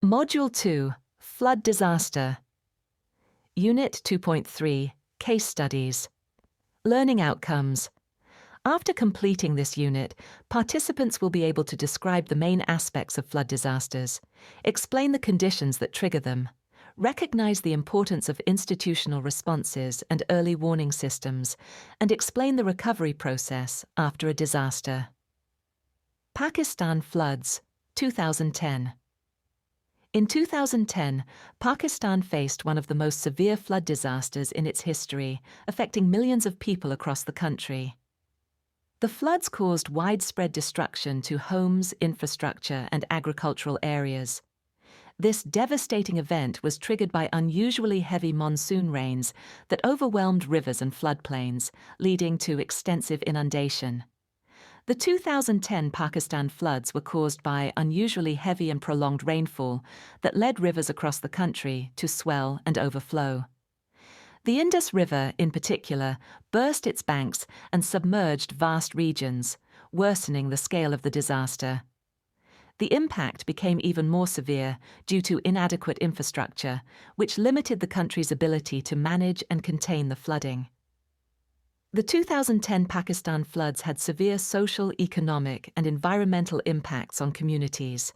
Module 2, Flood Disaster. Unit 2.3, Case Studies. Learning Outcomes. After completing this unit, participants will be able to describe the main aspects of flood disasters, explain the conditions that trigger them, recognize the importance of institutional responses and early warning systems, and explain the recovery process after a disaster. Pakistan floods, 2010. In 2010, Pakistan faced one of the most severe flood disasters in its history, affecting millions of people across the country. The floods caused widespread destruction to homes, infrastructure, and agricultural areas. This devastating event was triggered by unusually heavy monsoon rains that overwhelmed rivers and floodplains, leading to extensive inundation. The 2010 Pakistan floods were caused by unusually heavy and prolonged rainfall that led rivers across the country to swell and overflow. The Indus River, in particular, burst its banks and submerged vast regions, worsening the scale of the disaster. The impact became even more severe due to inadequate infrastructure, which limited the country's ability to manage and contain the flooding. The 2010 Pakistan floods had severe social, economic, and environmental impacts on communities.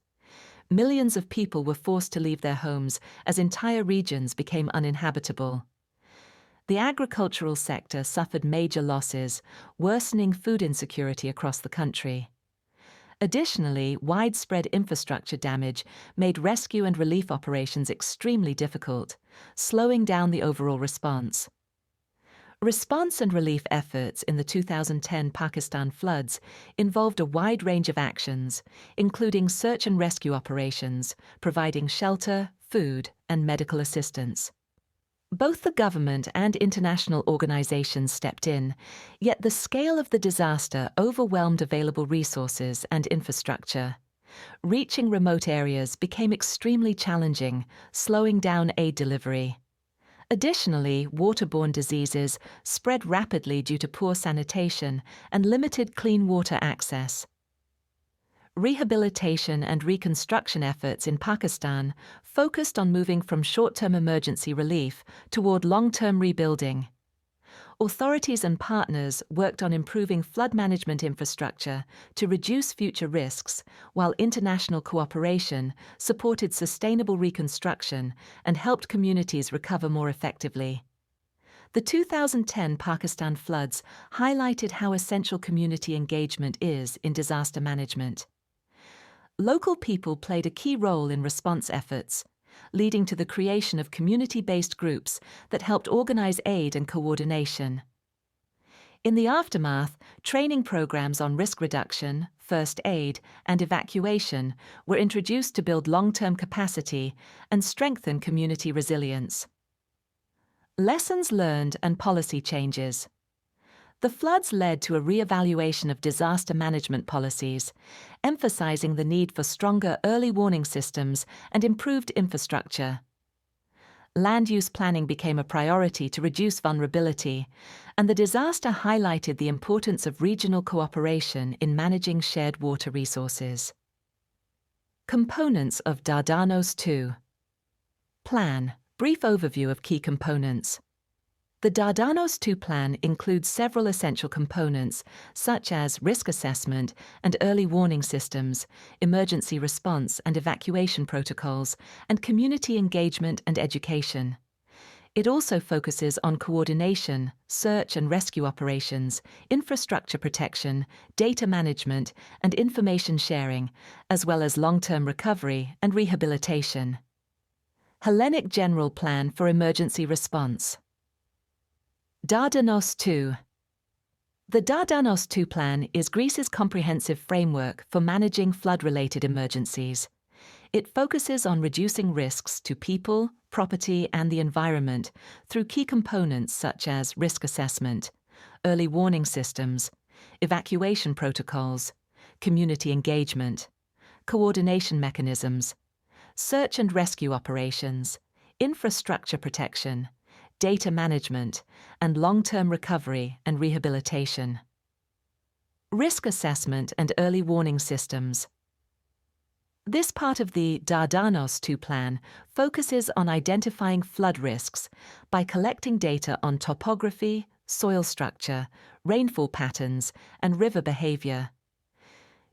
Millions of people were forced to leave their homes as entire regions became uninhabitable. The agricultural sector suffered major losses, worsening food insecurity across the country. Additionally, widespread infrastructure damage made rescue and relief operations extremely difficult, slowing down the overall response. Response and relief efforts in the 2010 Pakistan floods involved a wide range of actions, including search and rescue operations, providing shelter, food, and medical assistance. Both the government and international organizations stepped in, yet the scale of the disaster overwhelmed available resources and infrastructure. Reaching remote areas became extremely challenging, slowing down aid delivery. Additionally, waterborne diseases spread rapidly due to poor sanitation and limited clean water access. Rehabilitation and reconstruction efforts in Pakistan focused on moving from short-term emergency relief toward long-term rebuilding. Authorities and partners worked on improving flood management infrastructure to reduce future risks, while international cooperation supported sustainable reconstruction and helped communities recover more effectively. The 2010 Pakistan floods highlighted how essential community engagement is in disaster management. Local people played a key role in response efforts, leading to the creation of community-based groups that helped organize aid and coordination. In the aftermath, training programs on risk reduction, first aid, and evacuation were introduced to build long-term capacity and strengthen community resilience. Lessons learned and policy changes. The floods led to a re-evaluation of disaster management policies, emphasizing the need for stronger early warning systems and improved infrastructure. Land use planning became a priority to reduce vulnerability, and the disaster highlighted the importance of regional cooperation in managing shared water resources. Components of Dardanos 2. Plan. Brief overview of key components. The Dardanos 2 plan includes several essential components, such as risk assessment and early warning systems, emergency response and evacuation protocols, and community engagement and education. It also focuses on coordination, search and rescue operations, infrastructure protection, data management, and information sharing, as well as long-term recovery and rehabilitation. Hellenic General Plan for Emergency Response. Dardanos 2. The Dardanos 2 plan is Greece's comprehensive framework for managing flood-related emergencies. It focuses on reducing risks to people, property, and the environment through key components such as risk assessment, early warning systems, evacuation protocols, community engagement, coordination mechanisms, search and rescue operations, infrastructure protection, data management, and long-term recovery and rehabilitation. Risk assessment and early warning systems. This part of the Dardanos 2 plan focuses on identifying flood risks by collecting data on topography, soil structure, rainfall patterns, and river behavior.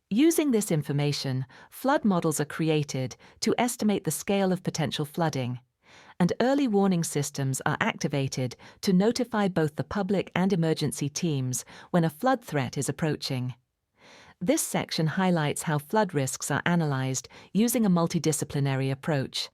Using this information, flood models are created to estimate the scale of potential flooding, and early warning systems are activated to notify both the public and emergency teams when a flood threat is approaching. This section highlights how flood risks are analyzed using a multidisciplinary approach.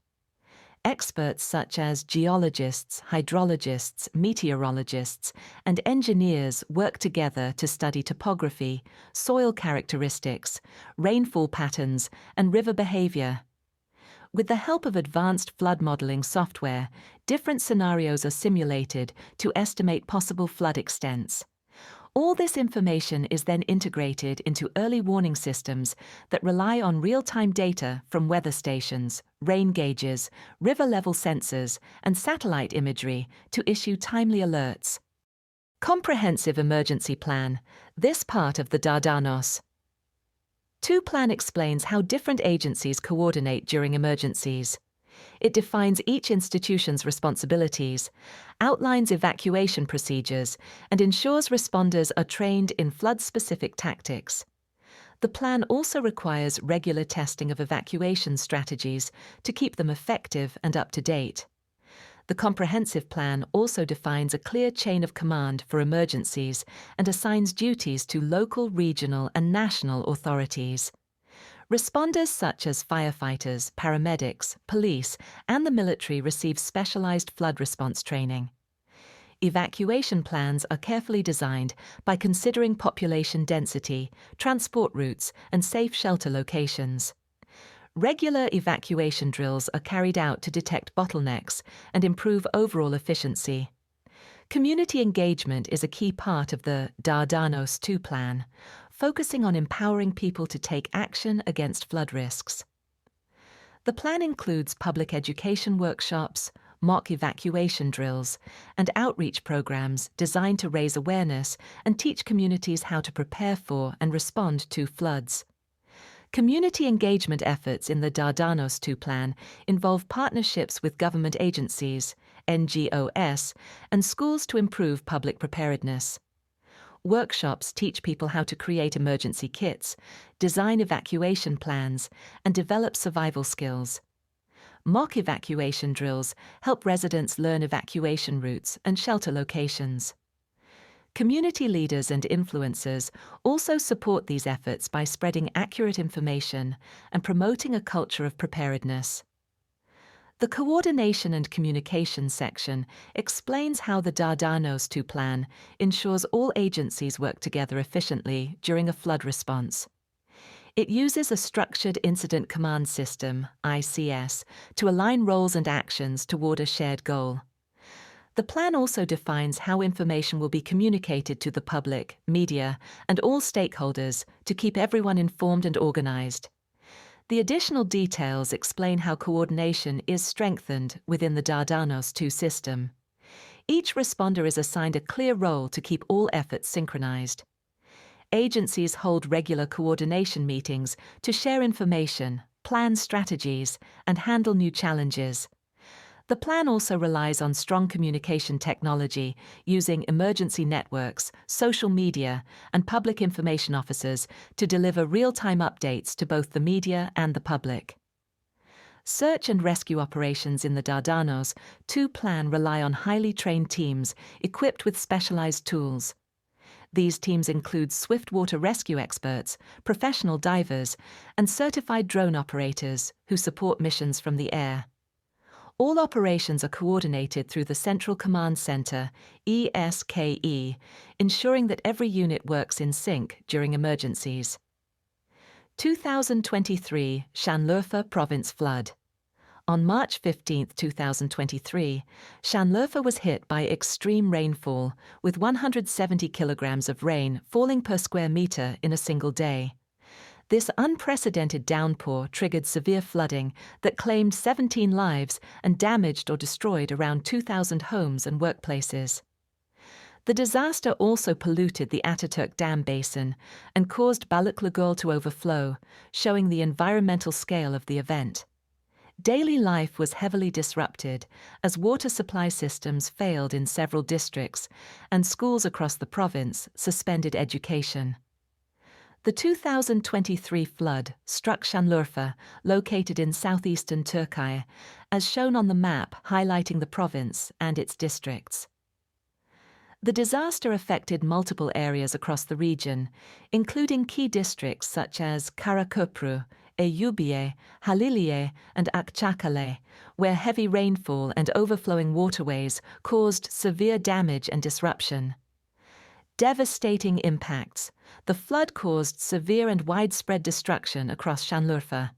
Experts such as geologists, hydrologists, meteorologists, and engineers work together to study topography, soil characteristics, rainfall patterns, and river behavior. With the help of advanced flood modeling software, different scenarios are simulated to estimate possible flood extents. All this information is then integrated into early warning systems that rely on real-time data from weather stations, rain gauges, river level sensors, and satellite imagery to issue timely alerts. Comprehensive Emergency Plan. This part of the Dardanos 2 plan explains how different agencies coordinate during emergencies. It defines each institution's responsibilities, outlines evacuation procedures, and ensures responders are trained in flood-specific tactics. The plan also requires regular testing of evacuation strategies to keep them effective and up to date. The comprehensive plan also defines a clear chain of command for emergencies and assigns duties to local, regional, and national authorities. Responders such as firefighters, paramedics, police, and the military receive specialized flood response training. Evacuation plans are carefully designed by considering population density, transport routes, and safe shelter locations. Regular evacuation drills are carried out to detect bottlenecks and improve overall efficiency. Community engagement is a key part of the Dardanos 2 plan, focusing on empowering people to take action against flood risks. The plan includes public education workshops, mock evacuation drills, and outreach programs designed to raise awareness and teach communities how to prepare for and respond to floods. Community engagement efforts in the Dardanos 2 plan involve partnerships with government agencies, NGOs, and schools to improve public preparedness. Workshops teach people how to create emergency kits, design evacuation plans, and develop survival skills. Mock evacuation drills help residents learn evacuation routes and shelter locations. Community leaders and influencers also support these efforts by spreading accurate information and promoting a culture of preparedness. The Coordination and Communication section explains how the Dardanos 2 plan ensures all agencies work together efficiently during a flood response. It uses a Structured Incident Command System, ICS, to align roles and actions toward a shared goal. The plan also defines how information will be communicated to the public, media, and all stakeholders to keep everyone informed and organized. The additional details explain how coordination is strengthened within the Dardanos 2 system. Each responder is assigned a clear role to keep all efforts synchronized. Agencies hold regular coordination meetings to share information, plan strategies, and handle new challenges. The plan also relies on strong communication technology using emergency networks, social media, and public information officers to deliver real-time updates to both the media and the public. Search and rescue operations in the Dardanos 2 plan rely on highly trained teams equipped with specialized tools. These teams include swiftwater rescue experts, professional divers, and certified drone operators who support missions from the air. All operations are coordinated through the Central Command Center, ESKE, ensuring that every unit works in sync during emergencies. 2023 Şanlıurfa Province Flood. On March 15, 2023, Şanlıurfa was hit by extreme rainfall, with 170 kilograms of rain falling per square meter in a single day. This unprecedented downpour triggered severe flooding that claimed 17 lives and damaged or destroyed around 2,000 homes and workplaces. The disaster also polluted the Ataturk Dam basin and caused Balıklıgöl to overflow, showing the environmental scale of the event. Daily life was heavily disrupted as water supply systems failed in several districts and schools across the province suspended education. The 2023 flood struck Şanlıurfa, located in southeastern Turkey, as shown on the map highlighting the province and its districts. The disaster affected multiple areas across the region, including key districts such as Karaköprü, Eyüpiye, Haliliye, and Akçakale, where heavy rainfall and overflowing waterways caused severe damage and disruption. Devastating impacts. The flood caused severe and widespread destruction across Şanlıurfa.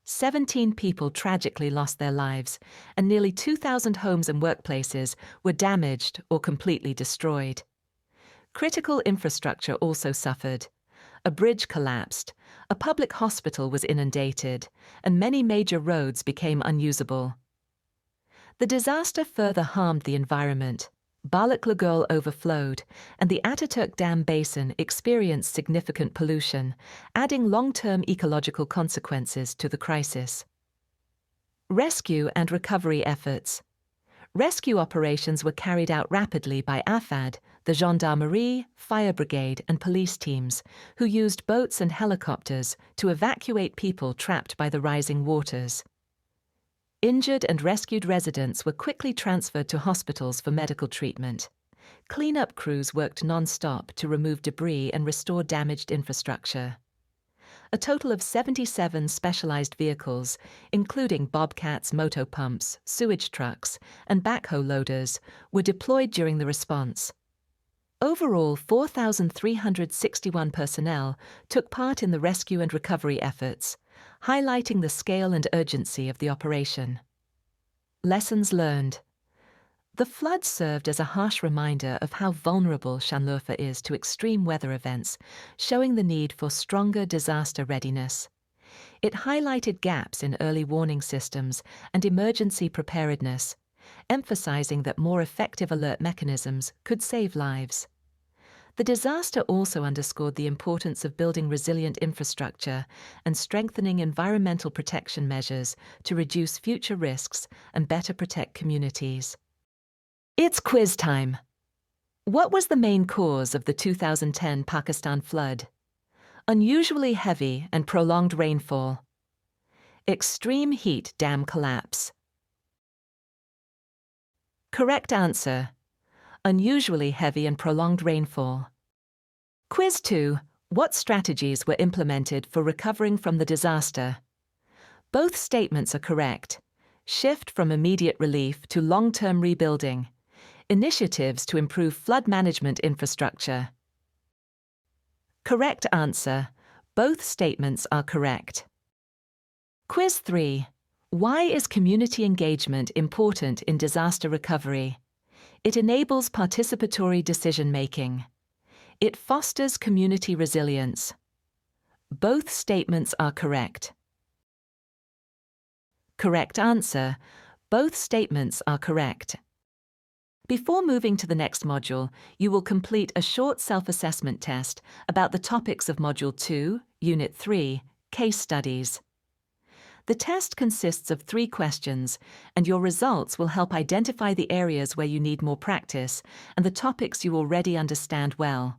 17 people tragically lost their lives, and nearly 2,000 homes and workplaces were damaged or completely destroyed. Critical infrastructure also suffered. A bridge collapsed, a public hospital was inundated, and many major roads became unusable. The disaster further harmed the environment. Balıklıgöl overflowed, and the Ataturk Dam basin experienced significant pollution, adding long-term ecological consequences to the crisis. Rescue and recovery efforts. Rescue operations were carried out rapidly by AFAD, the gendarmerie, fire brigade, and police teams, who used boats and helicopters to evacuate people trapped by the rising waters. Injured and rescued residents were quickly transferred to hospitals for medical treatment. Cleanup crews worked non-stop to remove debris and restore damaged infrastructure. A total of 77 specialized vehicles, including bobcats, motopumps, sewage trucks, and backhoe loaders, were deployed during the response. Overall, 4,361 personnel took part in the rescue and recovery efforts, highlighting the scale and urgency of the operation. Lessons learned. The flood served as a harsh reminder of how vulnerable Şanlıurfa is to extreme weather events, showing the need for stronger disaster readiness. It highlighted gaps in early warning systems and emergency preparedness, emphasizing that more effective alert mechanisms could save lives. The disaster also underscored the importance of building resilient infrastructure and strengthening environmental protection measures to reduce future risks and better protect communities. It's quiz time. What was the main cause of the 2010 Pakistan flood? Unusually heavy and prolonged rainfall. Extreme heat dam collapse. Correct answer. Unusually heavy and prolonged rainfall. Quiz 2. What strategies were implemented for recovering from the disaster? Both statements are correct. Shift from immediate relief to long-term rebuilding. Initiatives to improve flood management infrastructure. Correct answer. Both statements are correct. Quiz 3. Why is community engagement important in disaster recovery? It enables participatory decision-making. It fosters community resilience. Both statements are correct. Correct answer. Both statements are correct. Before moving to the next module, you will complete a short self-assessment test about the topics of Module 2, Unit 3, Case Studies. The test consists of 3 questions, and your results will help identify the areas where you need more practice and the topics you already understand well.